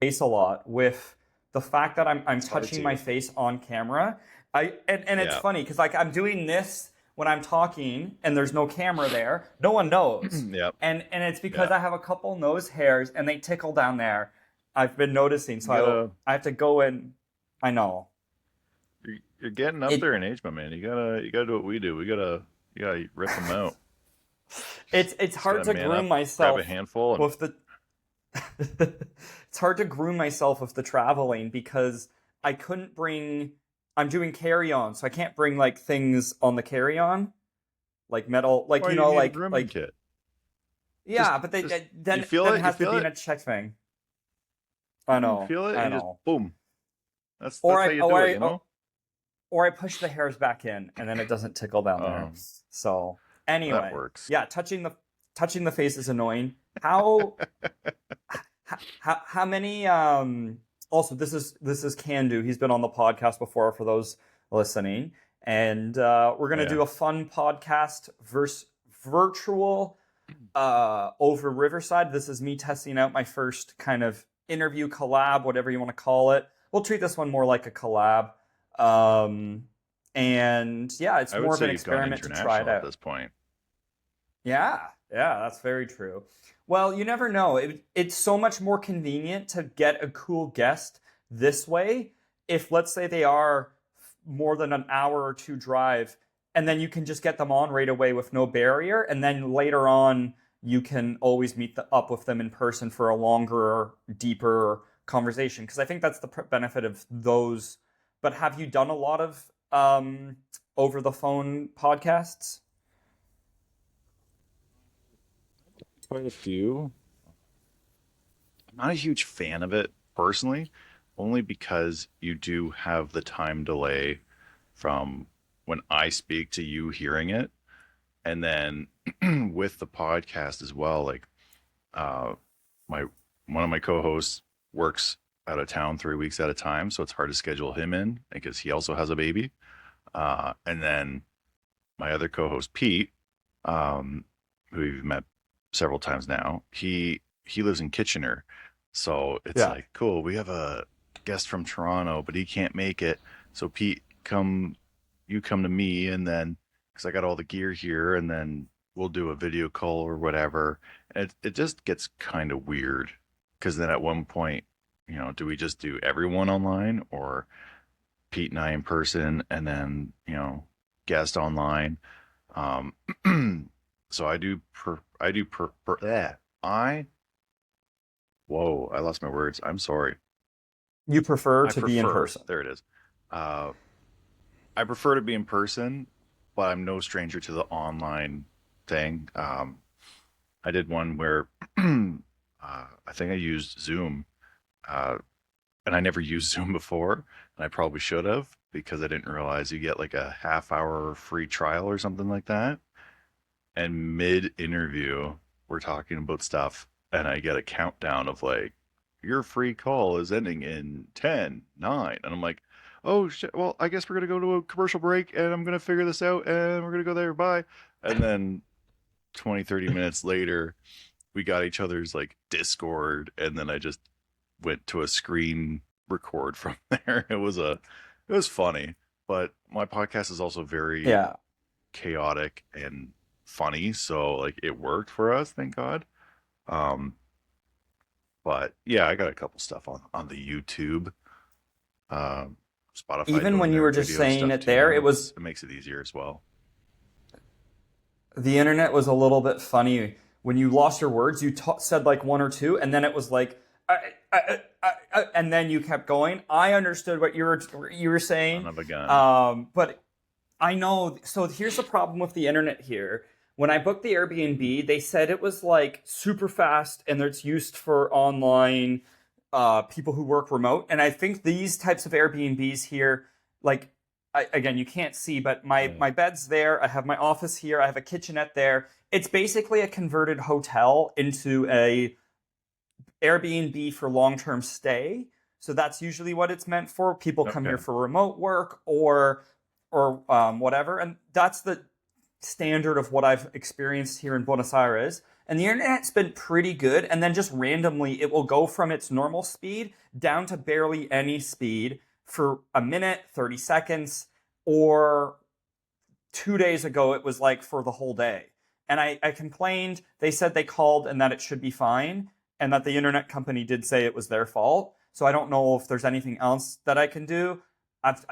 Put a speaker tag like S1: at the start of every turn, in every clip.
S1: face a lot with the fact that I'm
S2: It's hard
S1: touching my
S2: to.
S1: face on camera. And it's
S2: Yeah.
S1: funny because like I'm doing this when I'm talking and there's no camera there. No one knows.
S2: Yep.
S1: And it's because
S2: Yeah.
S1: I have a couple nose hairs and they tickle down there. I've been noticing.
S2: You gotta.
S1: I have to go in. I know.
S2: You're getting up
S1: It
S2: there in age, my man. You gotta do what we do. You gotta rip them out.
S1: it's
S2: Just
S1: hard
S2: gotta
S1: to
S2: man
S1: groom
S2: up, grab a
S1: myself
S2: handful, and
S1: with the it's hard to groom myself with the traveling because I couldn't bring. I'm doing carry on, so I can't bring like things on the carry on, like metal, like
S2: why do you need a grooming
S1: like
S2: kit? Just,
S1: yeah, but
S2: just you
S1: then
S2: feel
S1: then it
S2: it. You
S1: has to
S2: feel
S1: be in
S2: it.
S1: a check thing.
S2: You feel it, and
S1: I
S2: you just
S1: know.
S2: boom.
S1: Or
S2: That's how
S1: I
S2: you do
S1: or
S2: it.
S1: I or I push the hairs back in, and then it doesn't tickle down there.
S2: Um,
S1: So
S2: that
S1: anyway,
S2: works.
S1: yeah, touching the face is annoying. How how many also this is Candu. He's been on the podcast before for those listening. And we're
S2: Oh
S1: gonna
S2: yeah.
S1: do a fun podcast versus virtual over Riverside. This is me testing out my first kind of interview collab, whatever you want to call it. We'll treat this one more like a collab. Um, and yeah, it's
S2: I would
S1: more of
S2: say
S1: an
S2: you've gone
S1: experiment to try it
S2: international at
S1: out.
S2: this point.
S1: Yeah, yeah, that's very true. Well, you never know. It's so much more convenient to get a cool guest this way. If, let's say, they are more than an hour or two drive, and then you can just get them on right away with no barrier. And then later on, you can always up with them in person for a longer, deeper conversation. Because I think that's the benefit of those. But have you done a lot of over the phone podcasts?
S2: Quite a few. I'm not a huge fan of it personally, only because you do have the time delay from when I speak to you hearing it, and then with the podcast as well. Like, uh, my one of my co-hosts works out of town 3 weeks at a time, so it's hard to schedule him in because he also has a baby. And then my other co-host Pete, um, who we've met several times now, he lives in Kitchener, so it's
S1: Yeah.
S2: like cool. We have a guest from Toronto, but he can't make it. So Pete, you come to me, and then because I got all the gear here, and then we'll do a video call or whatever. And it just gets kind of weird because then at one point, do we just do everyone online or Pete and I in person, and then guest online? Um, so I whoa, I lost my words. I'm sorry.
S1: You prefer
S2: I
S1: to be in
S2: prefer,
S1: person.
S2: there it is. Uh, I prefer to be in person, but I'm no stranger to the online thing. I did one where I think I used Zoom, uh, and I never used Zoom before, and I probably should have because I didn't realize you get like a half hour free trial or something like that. And mid interview, we're talking about stuff, and I get a countdown of like, your free call is ending in 10, 9. And I'm like, oh shit, well, I guess we're going to go to a commercial break and I'm going to figure this out and we're going to go there. Bye. And then 20, 30 minutes later, we got each other's like Discord, and then I just went to a screen record from there. It was funny, but my podcast is also very
S1: Yeah.
S2: chaotic and funny, so like it worked for us, thank God. Um, but yeah, I got a couple stuff on the YouTube, um, Spotify
S1: Even
S2: doing
S1: when you
S2: their
S1: were just
S2: video
S1: saying
S2: stuff
S1: it
S2: too
S1: there,
S2: now. It makes it easier as well.
S1: the internet was a little bit funny. When you lost your words, you said like one or two, and then it was like, and then you kept going. I understood what you were
S2: Son
S1: saying,
S2: of a gun.
S1: but I know. So here's the problem with the internet here. When I booked the Airbnb, they said it was like super fast and it's used for online people who work remote. And I think these types of Airbnbs here, like again, you can't see, but
S2: Yeah.
S1: my bed's there. I have my office here. I have a kitchenette there. It's basically a converted hotel into a Airbnb for long-term stay. So that's usually what it's meant for. People come here
S2: Okay.
S1: for remote work or whatever, and that's the standard of what I've experienced here in Buenos Aires. and the internet's been pretty good, and then just randomly it will go from its normal speed down to barely any speed for a minute, 30 seconds, or 2 days ago it was like for the whole day. And I complained. They said they called and that it should be fine, and that the internet company did say it was their fault. So I don't know if there's anything else that I can do.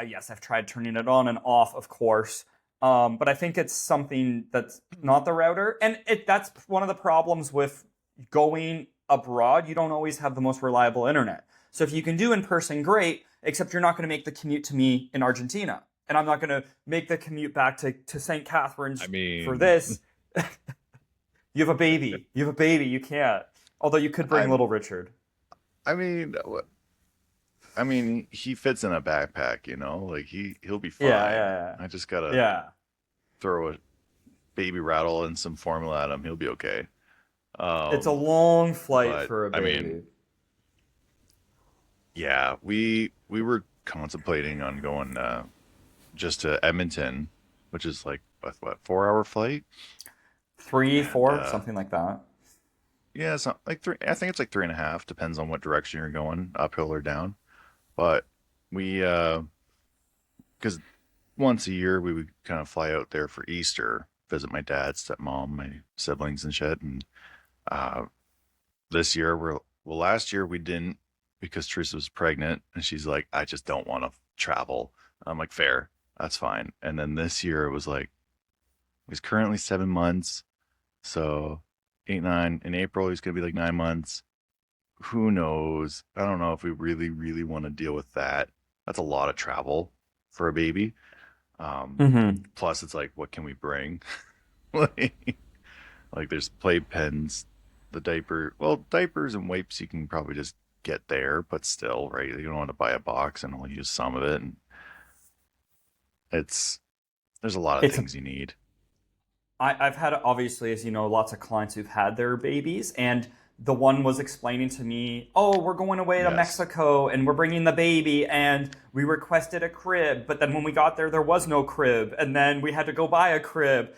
S1: Yes, I've tried turning it on and off, of course. But I think it's something that's not the router. And that's one of the problems with going abroad. You don't always have the most reliable internet. So if you can do in person, great, except you're not going to make the commute to me in Argentina. And I'm not going to make the commute back to St.
S2: I
S1: Catharines for
S2: mean,
S1: this. You have a baby. You have a baby. You can't. Although you could bring
S2: I'm,
S1: little Richard.
S2: I mean, I mean, he fits in a backpack, like he'll be
S1: Yeah,
S2: fine.
S1: yeah,
S2: I just gotta
S1: yeah.
S2: throw a baby rattle and some formula at him. He'll be okay.
S1: It's a
S2: Um,
S1: long flight
S2: but
S1: for a
S2: I mean,
S1: baby.
S2: yeah, we were contemplating on going just to Edmonton, which is like what 4 hour flight,
S1: Three,
S2: and
S1: four, something like that.
S2: yeah, it's not like three. I think it's like 3.5. Depends on what direction you're going, uphill or down. But we because once a year we would kind of fly out there for Easter, visit my dad, stepmom, my siblings and shit. And uh, this year last year we didn't because Teresa was pregnant and she's like, I just don't want to travel. I'm like, fair, that's fine. And then this year it was like, he's currently 7 months, so 8, 9 in April he's gonna be like 9 months. Who knows? I don't know if we really, really want to deal with that. That's a lot of travel for a baby. Um,
S1: Mm-hmm.
S2: Plus, it's like, what can we bring? like, like, there's playpens, the diaper. Well, diapers and wipes you can probably just get there, but still, right? You don't want to buy a box and only use some of it. And it's there's a lot of
S1: It's a
S2: things you need.
S1: I've had, obviously, as you know, lots of clients who've had their babies, and the one was explaining to me, "Oh, we're going away to
S2: Yes.
S1: Mexico, and we're bringing the baby, and we requested a crib, but then when we got there was no crib, and then we had to go buy a crib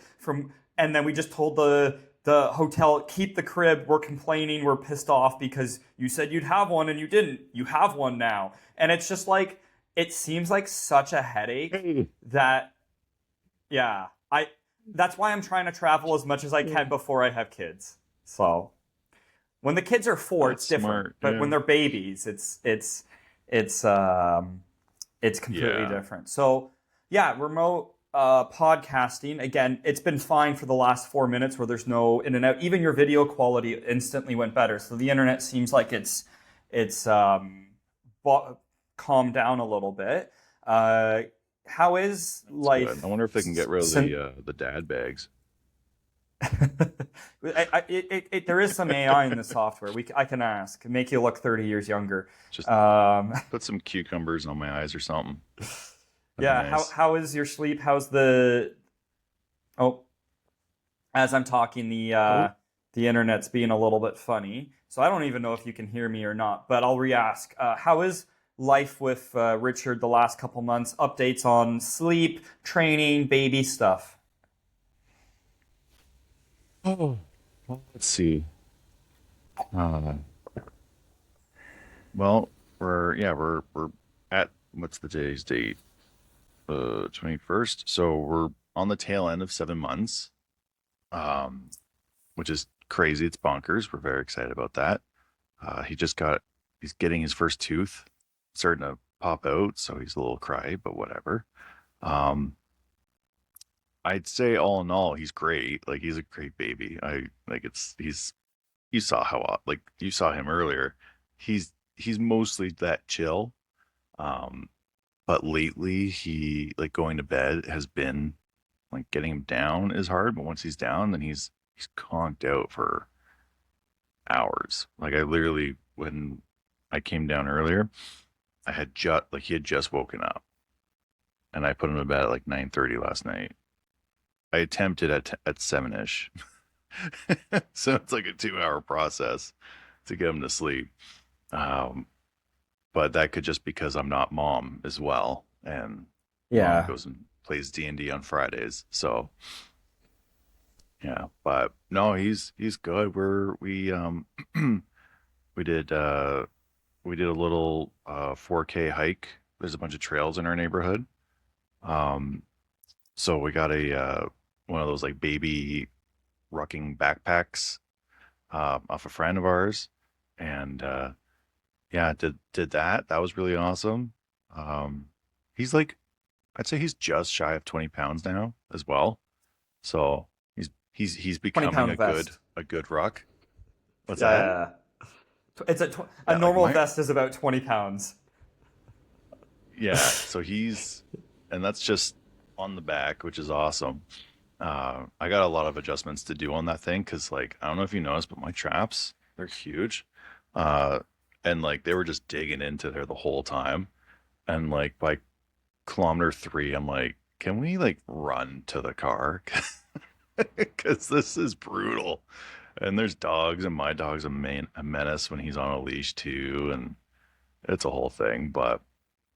S1: and then we just told the hotel keep the crib. We're complaining, we're pissed off because you said you'd have one and you didn't. You have one now." And it's just like it seems like such a headache
S2: Hey.
S1: that yeah, I that's why I'm trying to travel as much as I can before I have kids. So when the kids are four,
S2: That's
S1: it's different,
S2: smart.
S1: but
S2: Yeah.
S1: when they're babies, it's it's completely
S2: Yeah.
S1: different. So yeah, remote podcasting again. It's been fine for the last 4 minutes where there's no in and out. Even your video quality instantly went better. So the internet seems like it's bo- calmed down a little bit. Uh, how is
S2: That's good. I
S1: life
S2: wonder if they can get rid of
S1: since
S2: the dad bags.
S1: there is some AI in the software. I can ask, make you look 30 years younger.
S2: Just
S1: Um,
S2: put some cucumbers on my eyes or something. That'd be
S1: yeah,
S2: nice.
S1: how is your sleep? How's the oh, as I'm talking,
S2: Oh,
S1: the internet's being a little bit funny, so I don't even know if you can hear me or not. But I'll re-ask. How is life with Richard the last couple months? Updates on sleep, training, baby stuff.
S2: oh. Well, let's see. Uh, well, we're at what's the today's date? 21st. So we're on the tail end of 7 months, um, which is crazy. It's bonkers. We're very excited about that. He's getting his first tooth, starting to pop out, so he's a little cry, but whatever. Um, I'd say all in all, he's great. Like he's a great baby. I like he's you saw like you saw him earlier. He's mostly that chill. Um, but lately he like going to bed has been like getting him down is hard, but once he's down, then he's conked out for hours. Like I literally when I came down earlier, I had just like he had just woken up, and I put him to bed at like 9:30 last night. I attempted at 7ish, so it's like a 2 hour process to get him to sleep. Um, but that could just because I'm not mom as well, and mom
S1: Yeah.
S2: goes and plays D&D on Fridays. So Yeah, but no, he's good. We did we did a little 4K hike. There's a bunch of trails in our neighborhood. Um, so we got a one of those like baby rucking backpacks off a friend of ours, and yeah, did that. That was really awesome. Um, he's like, I'd say he's just shy of 20 pounds now as well. So he's
S1: 20
S2: becoming
S1: pound vest.
S2: a good ruck. What's
S1: Yeah,
S2: that?
S1: yeah, yeah. A
S2: Yeah, like
S1: normal
S2: my
S1: vest is about 20 pounds.
S2: yeah. So and that's just on the back, which is awesome. I got a lot of adjustments to do on that thing because, like, I don't know if you noticed, but my traps, they're huge. Uh, and like they were just digging into there the whole time. And like by kilometer 3, I'm like, can we like run to the car? Because this is brutal. And there's dogs, and my dog's a menace when he's on a leash too, and it's a whole thing. But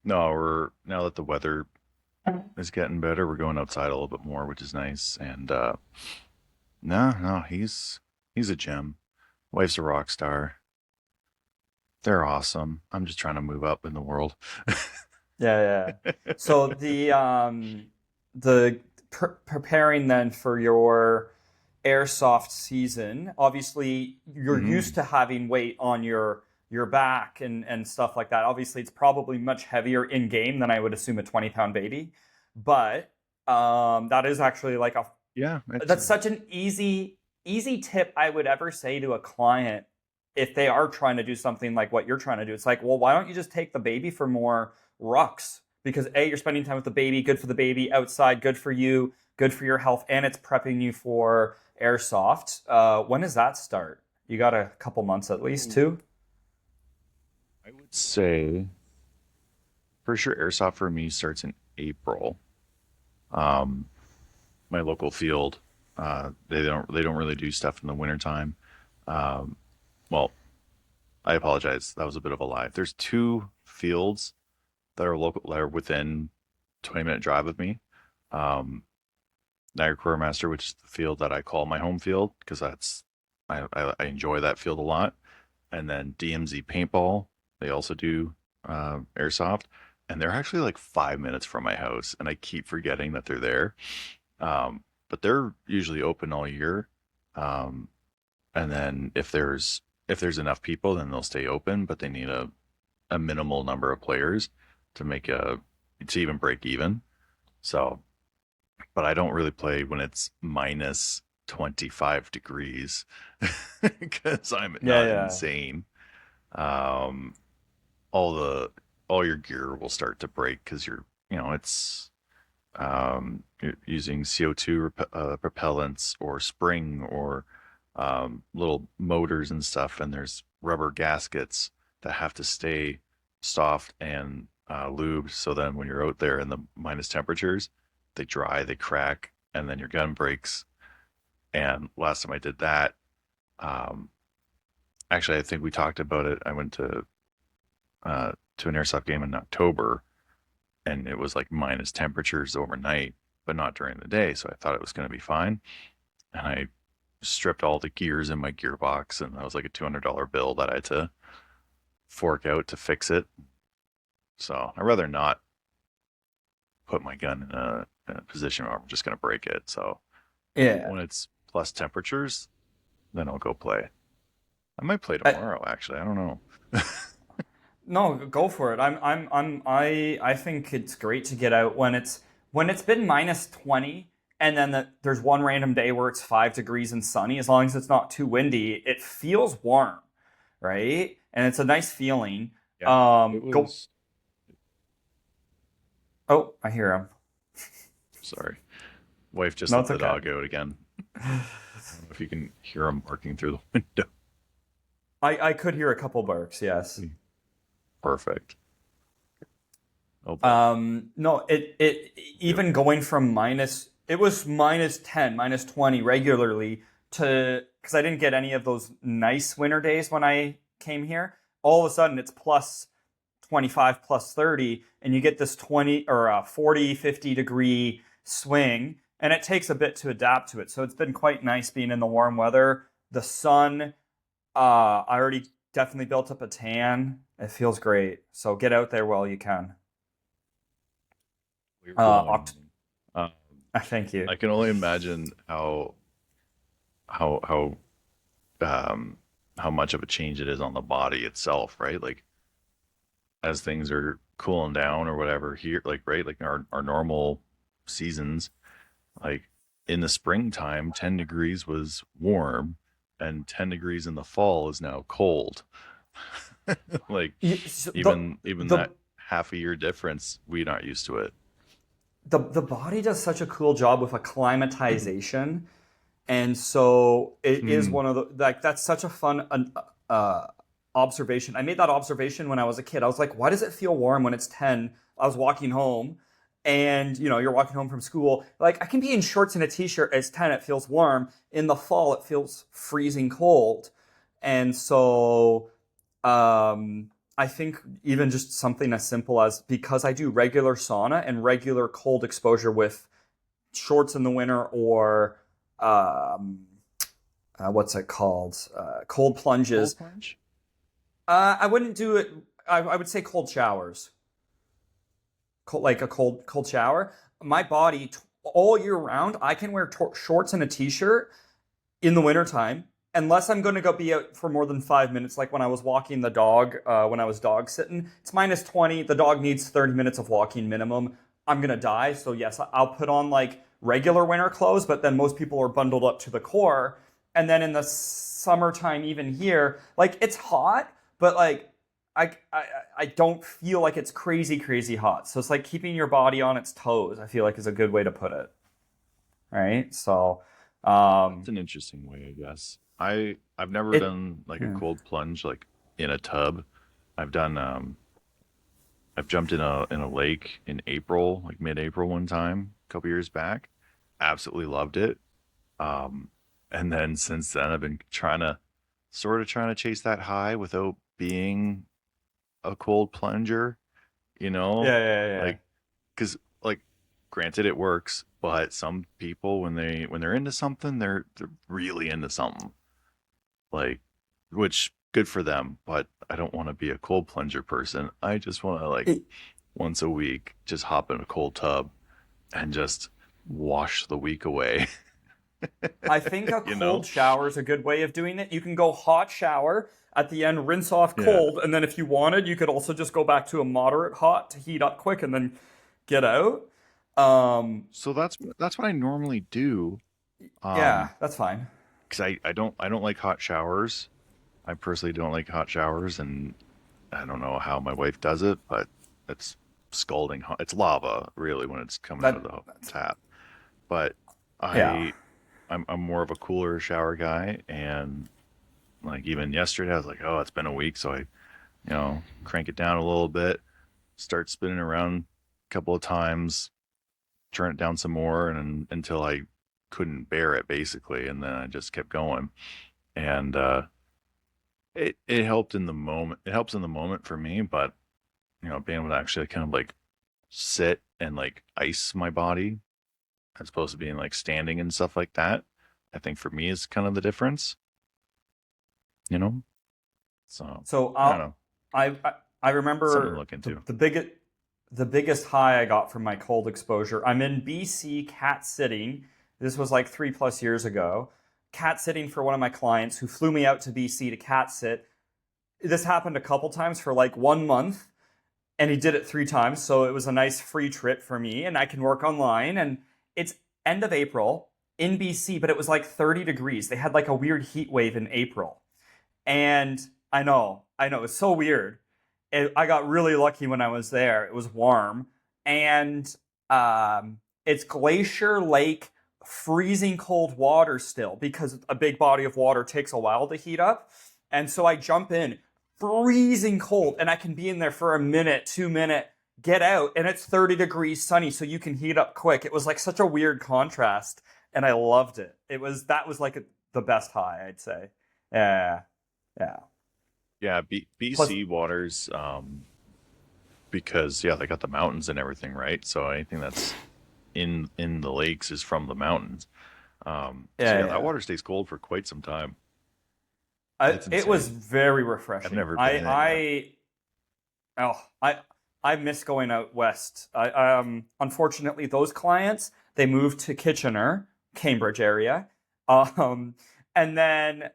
S2: no, we're now that the weather is getting better, we're going outside a little bit more, which is nice. And no, he's a gem. Wife's a rock star. They're awesome. I'm just trying to move up in the world.
S1: Yeah, yeah. So the preparing then for your airsoft season, obviously you're used
S2: Hmm.
S1: to having weight on your back and stuff like that. Obviously it's probably much heavier in game than I would assume a 20-pound baby. But that is actually like a
S2: Yeah,
S1: that's such an easy tip I would ever say to a client if they are trying to do something like what you're trying to do. It's like, well, why don't you just take the baby for more rucks? Because A, you're spending time with the baby, good for the baby, outside, good for you, good for your health, and it's prepping you for airsoft. When does that start? You got a couple months at least,
S2: Ooh.
S1: too?
S2: I would say for sure airsoft for me starts in April. Um, my local field, they don't really do stuff in the wintertime. Um, well, I apologize. That was a bit of a lie. There's two fields that are within 20-minute drive of me. Um, Niagara Quartermaster, which is the field that I call my home field because I enjoy that field a lot. And then DMZ Paintball, they also do airsoft, and they're actually like 5 minutes from my house, and I keep forgetting that they're there. But they're usually open all year. Um, and then if there's enough people, then they'll stay open, but they need a minimal number of players to make a to even break even. So, but I don't really play when it's minus 25 degrees because I'm
S1: Yeah,
S2: not
S1: yeah.
S2: insane. Um, all the all your gear will start to break because it's you're using CO2 propellants or spring or little motors and stuff, and there's rubber gaskets that have to stay soft and lubed. So then when you're out there in the minus temperatures, they dry, they crack, and then your gun breaks. And last time I did that, um, actually, I think we talked about it. I went to an airsoft game in October, and it was like minus temperatures overnight, but not during the day. So I thought it was going to be fine. And I stripped all the gears in my gearbox, and that was like a $200 bill that I had to fork out to fix it. So I'd rather not put my gun in a position where I'm just going to break it. So
S1: Yeah.
S2: when it's plus temperatures, then I'll go play. I might play
S1: I,
S2: tomorrow, actually. I don't know.
S1: No, go for it. I think it's great to get out when it's been minus 20 and then there's one random day where it's 5 degrees and sunny. As long as it's not too windy, it feels warm, right? And it's a nice feeling.
S2: Yeah, it
S1: Go.
S2: was.
S1: Oh, I hear him.
S2: Sorry. Wife just
S1: No,
S2: let
S1: it's
S2: the
S1: okay.
S2: dog out again. I don't know if you can hear him barking through the window.
S1: I could hear a couple barks. Yes.
S2: Perfect. Oh boy.
S1: No, it
S2: Yep.
S1: even going from minus it was minus 10, minus 20 regularly to because I didn't get any of those nice winter days when I came here. All of a sudden it's plus 25 plus 30 and you get this 20 or 40 50 degree swing and it takes a bit to adapt to it. So it's been quite nice being in the warm weather. The sun, I already definitely built up a tan. It feels great. So get out there while you can.
S2: We're
S1: Oct-
S2: glowing. Um,
S1: Thank you.
S2: I can only imagine how um how much of a change it is on the body itself, right? Like as things are cooling down or whatever here, like right, like our normal seasons, like in the springtime, 10 degrees was warm, and 10 degrees in the fall is now cold. Like
S1: So
S2: even
S1: the
S2: that half a year difference, we're not used to it.
S1: the body does such a cool job with acclimatization, and so it is
S2: Mm.
S1: one of the like that's such a fun uh, observation. I made that observation when I was a kid. I was like, why does it feel warm when it's 10? I was walking home, and you're walking home from school. Like I can be in shorts and a t-shirt. It's 10. It feels warm. In the fall, it feels freezing cold, and so I think even just something as simple as because I do regular sauna and regular cold exposure with shorts in the winter or um, what's it called? Cold
S2: Cold
S1: plunges.
S2: plunge?
S1: I wouldn't do it. I would say cold showers, like a cold shower. My body all year round, I can wear shorts and a t-shirt in the wintertime unless I'm going to go be out for more than 5 minutes, like when I was walking the dog, when I was dog sitting. It's minus 20. The dog needs 30 minutes of walking minimum. I'm going to die. So, yes, I'll put on like regular winter clothes, but then most people are bundled up to the core. And then in the summertime, even here, like it's hot, but like I don't feel like it's crazy hot. So it's like keeping your body on its toes, I feel like is a good way to put it. Right. So,
S2: That's
S1: um,
S2: an interesting way, I guess. I've never
S1: it,
S2: done like a
S1: yeah.
S2: cold plunge like in a tub. I've done I've jumped in a lake in April, like mid-April one time, a couple years back. Absolutely loved it. Um, and then since then I've been trying to chase that high without being a cold plunger, you know?
S1: Yeah.
S2: Like because like granted it works, but some people when they're into something, they're really into something. Like which good for them, but I don't want to be a cold plunger person. I just want to like
S1: It,
S2: once a week just hop in a cold tub and just wash the week away,
S1: I think a
S2: you know?
S1: cold shower is a good way of doing it. You can go hot shower at the end, rinse off
S2: Yeah.
S1: cold, and then if you wanted, you could also just go back to a moderate hot to heat up quick and then get out. Um,
S2: So that's what I normally do.
S1: yeah,
S2: Um,
S1: that's fine.
S2: because I don't like hot showers. I personally don't like hot showers, and I don't know how my wife does it, but it's scalding hot. It's lava, really, when it's coming out of the
S1: That's
S2: tap. But
S1: yeah.
S2: I I'm more of a cooler shower guy, and like even yesterday, I was like, oh, it's been a week, so I crank it down a little bit, start spinning around a couple of times, turn it down some more, and until I couldn't bear it basically, and then I just kept going, and it helped in the moment. It helps in the moment for me, but being able to actually kind of like sit and like ice my body as opposed to being like standing and stuff like that, I think for me is kind of the difference, you know? So
S1: So
S2: I don't know.
S1: I
S2: Something to
S1: remember
S2: look into.
S1: the biggest high I got from my cold exposure. I'm in BC cat sitting. This was like 3+ years ago. Cat sitting for one of my clients who flew me out to BC to cat sit. This happened a couple times for like 1 month, and he did it 3 times. So it was a nice free trip for me, and I can work online. And it's end of April in BC, but it was like 30 degrees. They had like a weird heat wave in April. And I know, it's so weird. I got really lucky when I was there. It was warm, and it's Glacier Lake, freezing cold water still because a big body of water takes a while to heat up. And so I jump in, freezing cold, and I can be in there for a minute, 2 minute, get out, and it's 30 degrees sunny, so you can heat up quick. It was like such a weird contrast, and I loved it. That was like the best high, I'd say. Yeah. Yeah.
S2: Yeah,
S1: Plus,
S2: BC waters, because yeah, they got the mountains and everything, right? So anything that's in the lakes is from the mountains. So
S1: Yeah,
S2: yeah, that
S1: yeah.
S2: water stays cold for quite some time. It's
S1: It was
S2: insane.
S1: very
S2: I've
S1: refreshing.
S2: never been in it yet.
S1: Oh, I miss going out west. Unfortunately those clients, they moved to Kitchener, Cambridge area. Um and then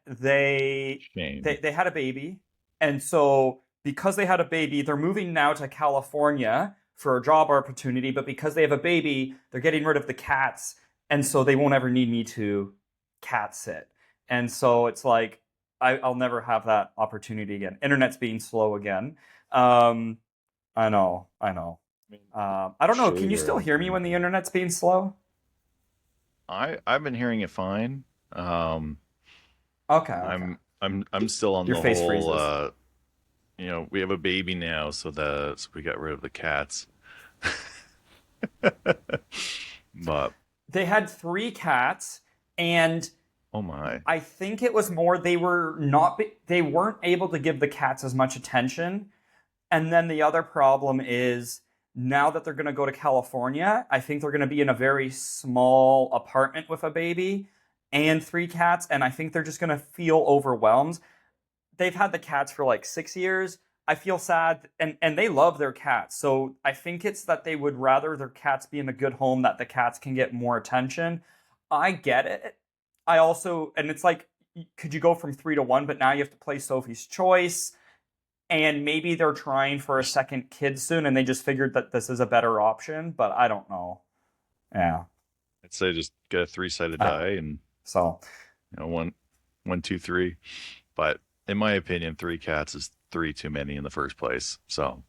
S2: Shame.
S1: they had a baby. And so because they had a baby, they're moving now to California for a job opportunity, but because they have a baby, they're getting rid of the cats, and so they won't ever need me to cat sit. And so it's like I'll never have that opportunity again. Internet's being slow again. Um, I know, I know.
S2: I mean,
S1: I don't know.
S2: show
S1: Can
S2: you
S1: you
S2: where
S1: still
S2: I'm
S1: hear me
S2: coming
S1: when the
S2: from.
S1: internet's being slow?
S2: I've been hearing it fine. Um,
S1: Okay, okay.
S2: I'm still on
S1: Your
S2: the
S1: face
S2: whole
S1: freezes.
S2: we have a baby now, so we got rid of the cats. But
S1: They had three cats, and
S2: oh my.
S1: I think it was more they weren't able to give the cats as much attention. And then the other problem is now that they're going to go to California, I think they're going to be in a very small apartment with a baby and three cats, and I think they're just going to feel overwhelmed. They've had the cats for like 6 years. I feel sad, and they love their cats. So I think it's that they would rather their cats be in a good home, that the cats can get more attention. I get it. I also, and it's like, could you go from three to one? But now you have to play Sophie's Choice, and maybe they're trying for a second kid soon, and they just figured that this is a better option. But I don't know. Yeah.
S2: I'd say just get a three-sided
S1: Uh,
S2: die and
S1: so
S2: one, two, three. But in my opinion, three cats is three too many in the first place. So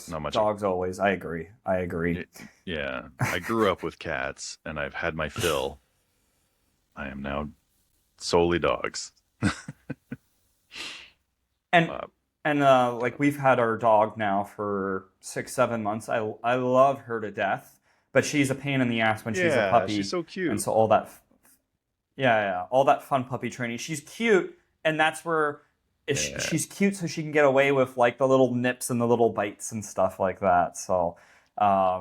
S2: not much.
S1: dogs always. I agree. I agree.
S2: Y- Yeah, I grew up with cats and I've had my fill. I am now solely dogs.
S1: And
S2: Uh,
S1: like we've had our dog now for 6 7 months. I love her to death, but she's a pain in the ass when she's a
S2: yeah, she's
S1: puppy,
S2: so
S1: and
S2: cute.
S1: so all that fun puppy training. She's cute, and that's where
S2: Yeah,
S1: she's cute, so she can get away with like the little nips and the little bites and stuff like that. So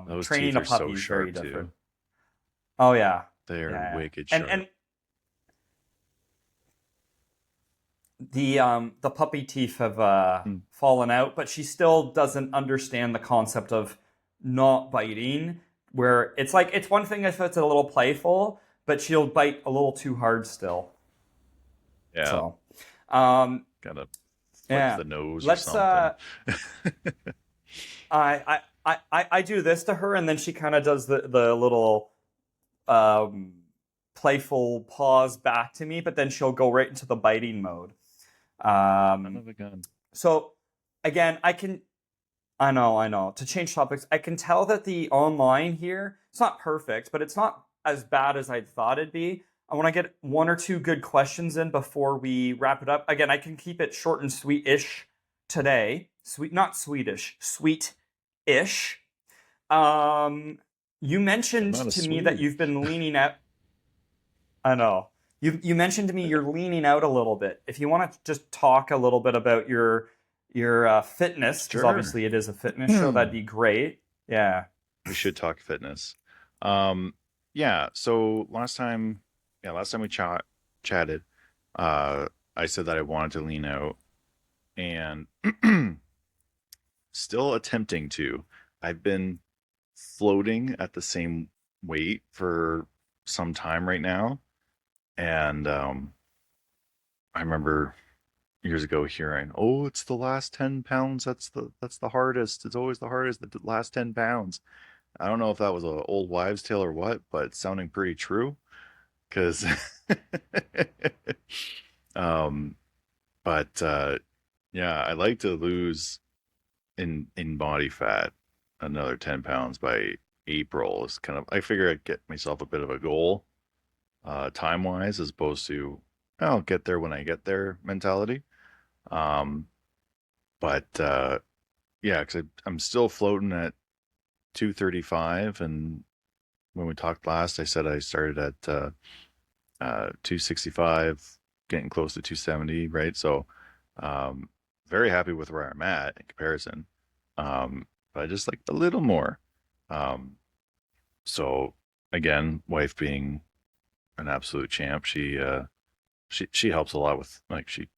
S2: those
S1: training
S2: teeth
S1: a
S2: are so
S1: puppy is very
S2: sharp
S1: different.
S2: too.
S1: Oh yeah,
S2: They are
S1: yeah, yeah.
S2: wicked
S1: And
S2: sharp.
S1: the puppy teeth have
S2: Hmm.
S1: fallen out, but she still doesn't understand the concept of not biting. Where it's like it's one thing if it's a little playful, but she'll bite a little too hard still.
S2: Yeah,
S1: So, um,
S2: gotta flick
S1: yeah,
S2: the nose or
S1: let's.
S2: something.
S1: I do this to her, and then she kind of does the little um playful pause back to me, but then she'll go right into the biting mode.
S2: Son
S1: Um,
S2: of a gun.
S1: so again, I know. To change topics, I can tell that the online here, it's not perfect, but it's not as bad as I thought it'd be. I want to get one or two good questions in before we wrap it up. Again, I can keep it short and sweet-ish today. Sweet, not Swedish, sweet-ish. Um, you
S2: I'm
S1: mentioned
S2: not a
S1: to me that
S2: Swede.
S1: you've been leaning out. I know. You mentioned to me you're leaning out a little bit. If you want to just talk a little bit about your fitness, because
S2: Sure.
S1: obviously it is a fitness show, that'd
S2: We
S1: be great. Yeah.
S2: should talk fitness. Um, yeah, so last time we chatted, uh, I said that I wanted to lean out and still attempting to. I've been floating at the same weight for some time right now. And I remember years ago hearing, "Oh, it's the last 10 pounds. That's the hardest. It's always the hardest, the last 10 pounds." I don't know if that was an old wives' tale or what, but it's sounding pretty true. Because, um, but yeah, I like to lose in body fat another 10 pounds by April. Is kind of I figure I'd get myself a bit of a goal, time wise, as opposed to I'll get there when I get there mentality. Um, but yeah, because I'm still floating at 235, and when we talked last, I said I started at 265, getting close to 270, right? So, um, very happy with where I'm at in comparison. But I just like a little more. Um, so again, wife being an absolute champ, she helps a lot with like she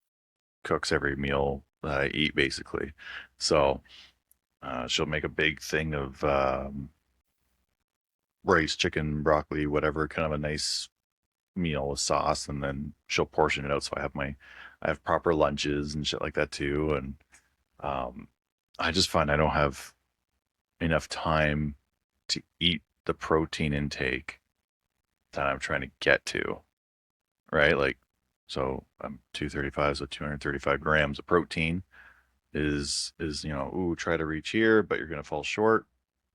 S2: cooks every meal that I eat basically. So she'll make a big thing of rice, chicken, broccoli, whatever, kind of a nice meal with sauce, and then she'll portion it out. So I have proper lunches and shit like that too. And um, I just find I don't have enough time to eat the protein intake that I'm trying to get to, right? Like, so I'm 235, so 235 grams of protein is ooh, try to reach here, but you're gonna fall short.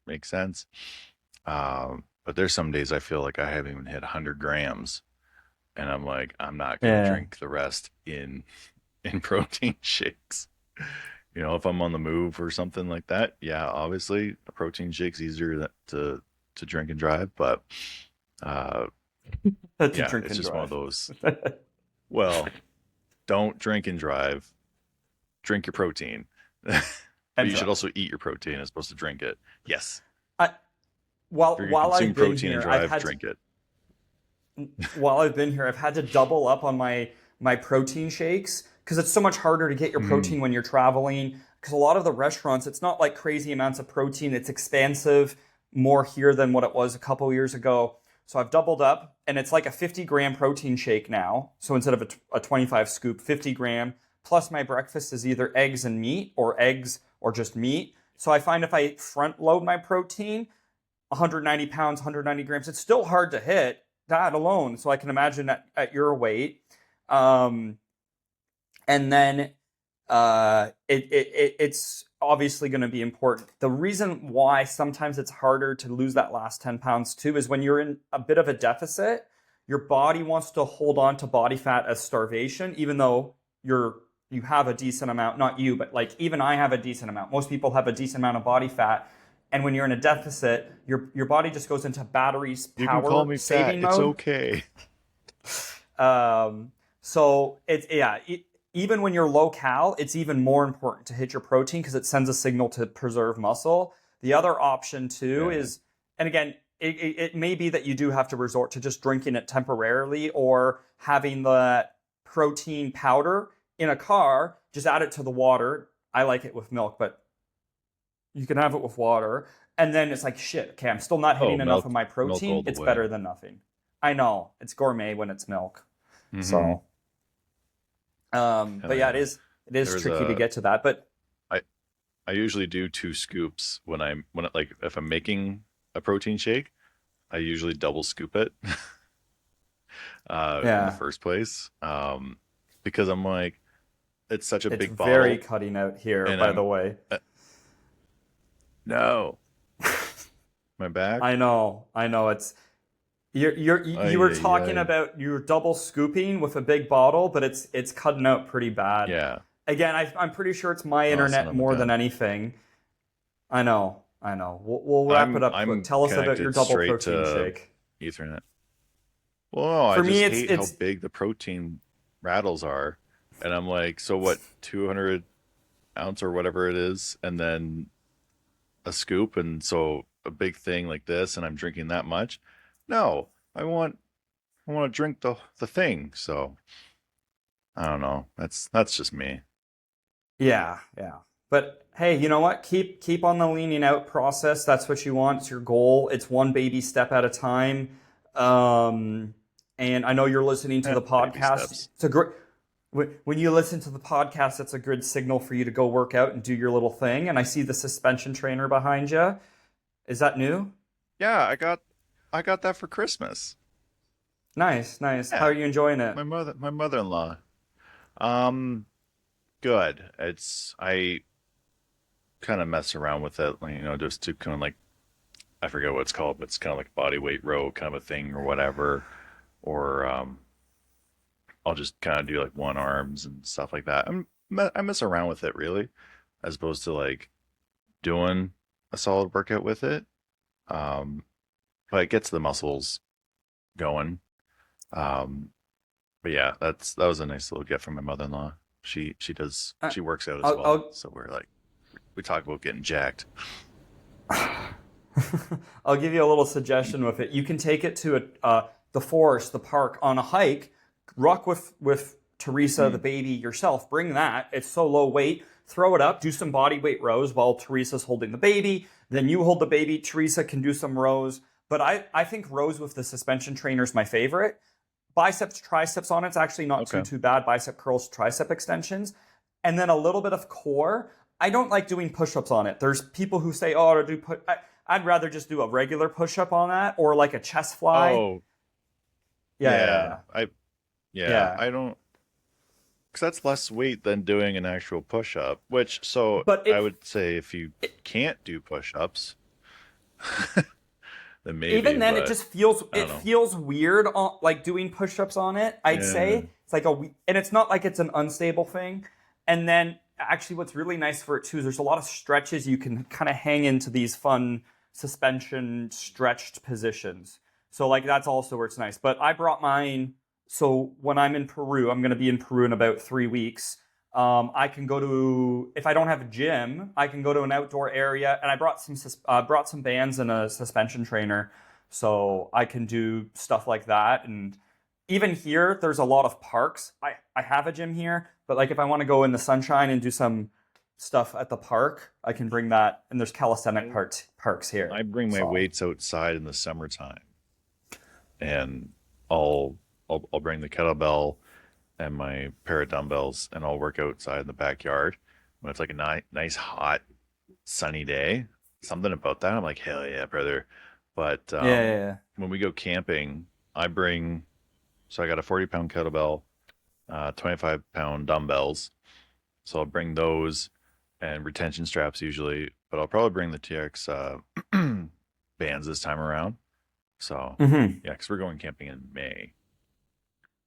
S2: Makes sense. But there's some days I feel like I haven't even hit 100 grams, and I'm like, I'm not gonna
S1: Yeah.
S2: drink the rest in protein shakes. If I'm on the move or something like that, yeah, obviously a protein shake's easier to drink and drive, but uh,
S1: To
S2: yeah,
S1: drink
S2: it's
S1: and
S2: just one of
S1: drive.
S2: those. Well, don't drink and drive. Drink your protein, but
S1: And
S2: you should
S1: drive.
S2: also eat your protein as opposed to drink it. Yes,
S1: I,
S2: if you're gonna
S1: while
S2: consume
S1: I've been
S2: protein and
S1: here,
S2: drive, drink it.
S1: I've had to double up on my protein shakes because it's so much harder to get your
S2: Mm,
S1: protein when you're traveling. Because a lot of the restaurants, it's not like crazy amounts of protein. It's expansive more here than what it was a couple years ago. So I've doubled up, and it's like a 50-gram protein shake now. So instead of a 25 scoop, 50-gram. Plus my breakfast is either eggs or just meat. So I find if I front load my protein, 190 pounds, 190 grams. It's still hard to hit that alone. So I can imagine at your weight. Um, and then it's obviously going to be important. The reason why sometimes it's harder to lose that last 10 pounds too is when you're in a bit of a deficit, your body wants to hold on to body fat as starvation, even though you have a decent amount, not you, but like even I have a decent amount. Most people have a decent amount of body fat. And when you're in a deficit, your body just goes into batteries
S2: you can call
S1: power
S2: me fat.
S1: saving
S2: It's
S1: mode.
S2: okay.
S1: So even when you're low cal, it's even more important to hit your protein because it sends a signal to preserve muscle. The other option too
S2: Yeah.
S1: is, and again, it may be that you do have to resort to just drinking it temporarily or having the protein powder in a car, just add it to the water. I like it with milk, but you can have it with water. And then it's like, shit, okay, I'm still not
S2: Oh,
S1: hitting enough of
S2: milk,
S1: my
S2: milk all
S1: protein.
S2: the
S1: It's
S2: way.
S1: better than nothing. I know it's gourmet when it's milk.
S2: Mm-hmm.
S1: So, but
S2: Hell
S1: yeah,
S2: yeah.
S1: it is
S2: There was
S1: tricky to
S2: a
S1: get to that. But
S2: I I usually do two scoops like if I'm making a protein shake, I usually double scoop it in the
S1: yeah,
S2: first place. Because I'm like it's such a
S1: it's
S2: big
S1: very
S2: bottle,
S1: cutting out here,
S2: and
S1: by the way.
S2: no, my back.
S1: I know. You
S2: Ay
S1: were
S2: ay
S1: talking
S2: ay.
S1: about you were double scooping with a big bottle, but it's cutting out pretty bad.
S2: Yeah.
S1: Again, I'm pretty sure it's my
S2: Oh, son
S1: internet
S2: of a
S1: more than
S2: gun.
S1: anything. I know. We'll wrap it
S2: I'm
S1: up quick.
S2: I'm
S1: Tell us about your
S2: connected
S1: double
S2: straight
S1: protein
S2: to
S1: shake.
S2: Ethernet. Well, no, I
S1: For me,
S2: just
S1: it's
S2: hate how
S1: it's
S2: big the protein rattles are. And I'm like, so what, 200 ounce or whatever it is, and then a scoop, and so a big thing like this, and I'm drinking that much? No, I want to drink the thing. So I don't know. That's just me.
S1: yeah. But hey, you know what? Keep on the leaning out process. That's what you want. It's your goal. It's one baby step at a time. Um, and I know you're listening to the
S2: Baby
S1: podcast.
S2: steps.
S1: It's a great when you listen to the podcast. That's a good signal for you to go work out and do your little thing. And I see the suspension trainer behind you. Is that new?
S2: Yeah, I got that for Christmas.
S1: Nice, nice. How
S2: Yeah,
S1: are you enjoying it?
S2: my mother-in-law. Um, good. It's I kind of mess around with it, like, just to kind of like I forget what it's called, but it's kind of like body weight row kind of a thing or whatever. Or I'll just kind of do like one arms and stuff like that. I mess around with it really, as opposed to like doing a solid workout with it. Um, but it gets the muscles going. Um, but yeah, that was a nice little gift from my mother-in-law.
S1: Uh,
S2: She works out as
S1: I'll,
S2: well,
S1: I'll
S2: so we talk about getting jacked.
S1: I'll give you a little suggestion with it. You can take it to the forest, the park, on a hike. Ruck with Teresa, the baby, yourself. Bring that. It's so low weight. Throw it up. Do some body weight rows while Teresa's holding the baby. Then you hold the baby. Teresa can do some rows. But I think rows with the suspension trainer is my favorite. Biceps, triceps on it's actually not
S2: Okay.
S1: too bad. Bicep curls, tricep extensions. And then a little bit of core. I don't like doing push-ups on it. There's people who say, oh, to do I'd rather just do a regular push-up on that or like a chest fly.
S2: Oh,
S1: Yeah.
S2: yeah. I don't, because that's less weight than doing an actual push-up. Which, so
S1: But
S2: I would say if you can't do push-ups, then maybe.
S1: even then, it
S2: But
S1: just feels
S2: I don't know.
S1: weird on like doing push-ups on it. I'd
S2: Yeah.
S1: say it's like and it's not like it's an unstable thing. And then actually, what's really nice for it too is there's a lot of stretches you can kind of hang into these fun suspension stretched positions. So like that's also where it's nice. But I brought mine. So when I'm in Peru, I'm going to be in Peru in about 3 weeks. I can go to, if I don't have a gym, I can go to an outdoor area, and I brought some bands and a suspension trainer, so I can do stuff like that. And even here, there's a lot of parks. I have a gym here, but like if I want to go in the sunshine and do some stuff at the park, I can bring that. And there's calisthenic parks here.
S2: I bring my
S1: So,
S2: weights outside in the summertime, and I'll bring the kettlebell and my pair of dumbbells, and I'll work outside in the backyard when it's like a nice hot sunny day. Something about that, I'm like, hell yeah, brother. But
S1: yeah.
S2: when we go camping, I bring, so I got a 40-pound kettlebell, 25-pound dumbbells. So I'll bring those and retention straps usually, but I'll probably bring the TX bands this time around. So
S1: Mm-hmm.
S2: yeah, because we're going camping in May.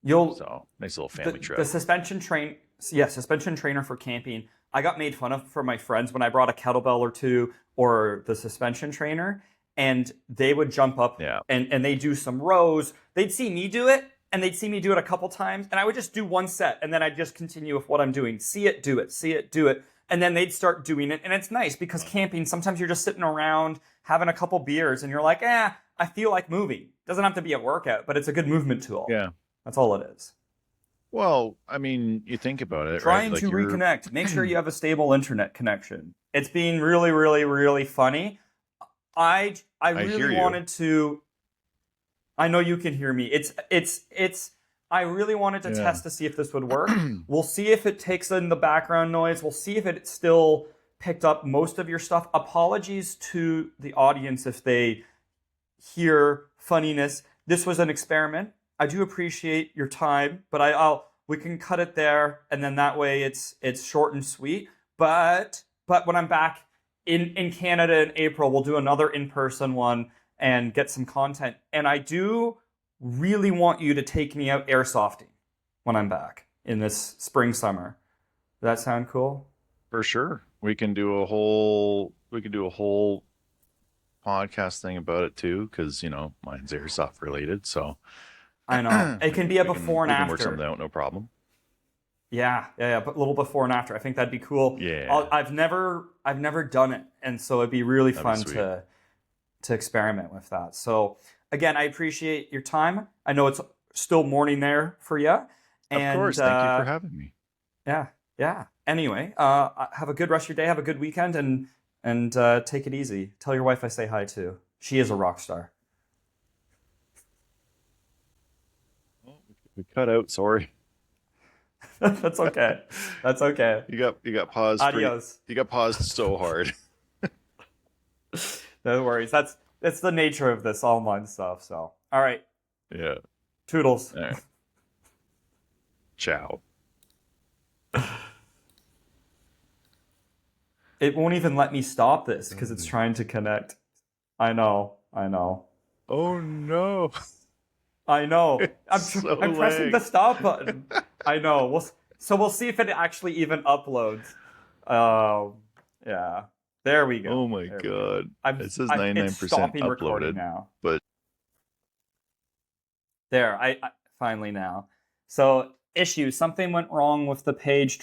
S1: You'll
S2: So nice little family trip.
S1: the suspension trainer for camping. I got made fun of from my friends when I brought a kettlebell or two or the suspension trainer, and they would jump up
S2: Yeah.
S1: and they do some rows. They'd see me do it, and they'd see me do it a couple times, and I would just do one set, and then I'd just continue with what I'm doing. See it, do it, see it, do it. And then they'd start doing it, and it's nice because camping, sometimes you're just sitting around having a couple beers, and you're like, I feel like moving. Doesn't have to be a workout, but it's a good movement tool.
S2: Yeah.
S1: That's all it is.
S2: Well, I mean, you think about it, right?
S1: Trying
S2: Like
S1: to
S2: you're,
S1: reconnect. Make sure you have a stable internet connection. It's being really, really, really funny. I
S2: I
S1: really
S2: hear you.
S1: wanted to. I know you can hear me. It's. I really wanted to
S2: Yeah.
S1: test to see if this would work. We'll see if it takes in the background noise. We'll see if it still picked up most of your stuff. Apologies to the audience if they hear funniness. This was an experiment. I do appreciate your time, but we can cut it there, and then that way it's short and sweet. But when I'm back in Canada in April, we'll do another in-person one and get some content. And I do really want you to take me out airsofting when I'm back in this spring summer. Does that sound cool?
S2: For sure. We can do a whole podcast thing about it too, because mine's airsoft related. So
S1: I know. It can be a before and
S2: we can work something
S1: after.
S2: out, no problem.
S1: Yeah, but a little before and after. I think that'd be cool.
S2: Yeah.
S1: I've never done it, and so it'd be really
S2: That'd be
S1: fun
S2: sweet.
S1: to experiment with that. So again, I appreciate your time. I know it's still morning there for you,
S2: Of
S1: and
S2: course. Thank you for having me.
S1: yeah. Anyway, have a good rest of your day. Have a good weekend, and take it easy. Tell your wife I say hi too. She is a rock star.
S2: We cut out. Sorry.
S1: That's okay. That's okay.
S2: You got paused.
S1: Adios.
S2: You got paused so hard.
S1: No worries. That's the nature of this online stuff. So, all right.
S2: Yeah.
S1: Toodles.
S2: All right. Ciao.
S1: It won't even let me stop this because it's trying to connect. I know.
S2: Oh no.
S1: I'm
S2: So
S1: pressing the stop button. I know. We'll see if it actually even uploads. Yeah. There we go.
S2: Oh my
S1: There we go.
S2: god. It says
S1: It's
S2: 99%
S1: stopping recording
S2: uploaded,
S1: now.
S2: but
S1: There. I finally now. So issue. Something went wrong with the page.